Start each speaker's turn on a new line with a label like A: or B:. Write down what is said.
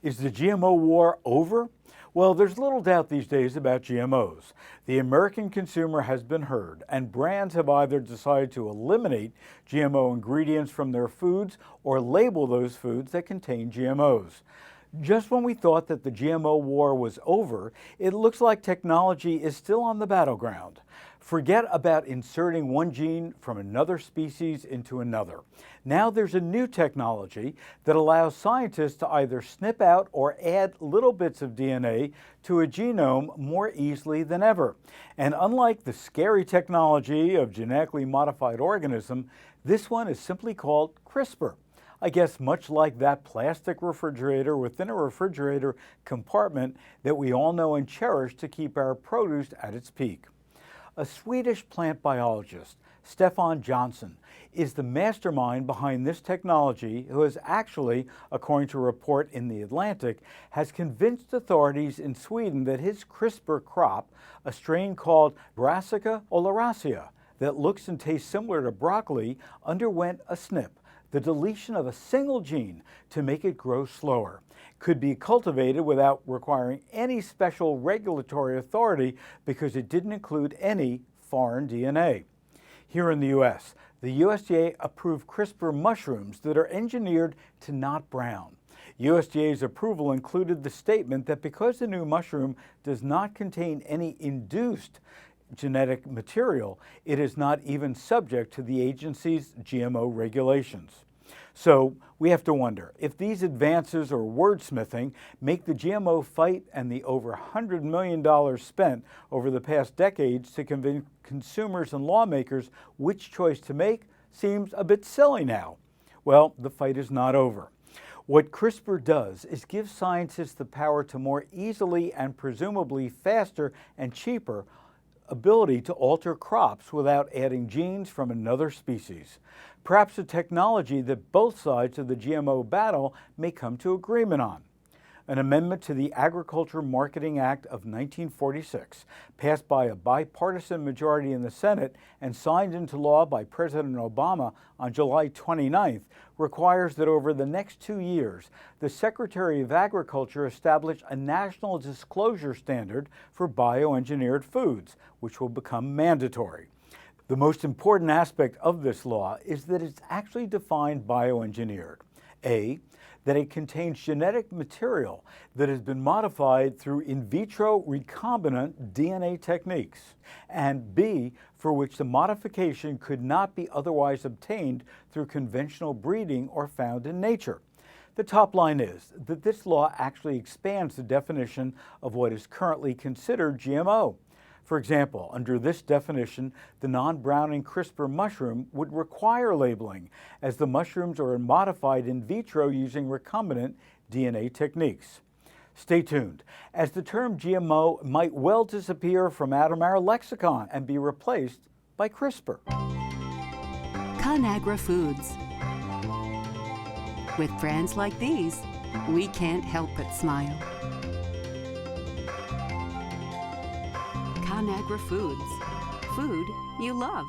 A: Is the GMO war over? Well, there's little doubt these days about GMOs. The American consumer has been heard, and brands have either decided to eliminate GMO ingredients from their foods or label those foods that contain GMOs. Just when we thought that the GMO war was over, it looks like technology is still on the battleground. Forget about inserting one gene from another species into another. Now there's a new technology that allows scientists to either snip out or add little bits of DNA to a genome more easily than ever. And unlike the scary technology of genetically modified organism, this one is simply called CRISPR. I guess much like that plastic refrigerator within a refrigerator compartment that we all know and cherish to keep our produce at its peak. A Swedish plant biologist, Stefan Johnson, is the mastermind behind this technology who has actually, according to a report in The Atlantic, has convinced authorities in Sweden that his CRISPR crop, a strain called Brassica oleracea, that looks and tastes similar to broccoli, underwent a SNP, the deletion of a single gene to make it grow slower. Could be cultivated without requiring any special regulatory authority because it didn't include any foreign DNA. Here in the U.S., the USDA approved CRISPR mushrooms that are engineered to not brown. USDA's approval included the statement that because the new mushroom does not contain any induced genetic material, it is not even subject to the agency's GMO regulations. So we have to wonder if these advances or wordsmithing make the GMO fight and the over $100 million spent over the past decades to convince consumers and lawmakers which choice to make seems a bit silly now. Well, the fight is not over. What CRISPR does is give scientists the power to more easily and presumably faster and cheaper ability to alter crops without adding genes from another species. Perhaps a technology that both sides of the GMO battle may come to agreement on. An amendment to the Agriculture Marketing Act of 1946, passed by a bipartisan majority in the Senate and signed into law by President Obama on July 29th, requires that over the next 2 years, the Secretary of Agriculture establish a national disclosure standard for bioengineered foods, which will become mandatory. The most important aspect of this law is that it's actually defined bioengineered. A, that it contains genetic material that has been modified through in vitro recombinant DNA techniques, and B, for which the modification could not be otherwise obtained through conventional breeding or found in nature. The top line is that this law actually expands the definition of what is currently considered GMO. For example, under this definition, the non-browning CRISPR mushroom would require labeling, as the mushrooms are modified in vitro using recombinant DNA techniques. Stay tuned, as the term GMO might well disappear from out of our lexicon and be replaced by CRISPR.
B: ConAgra Foods. With brands like these, we can't help but smile. ConAgra Foods. Food you love.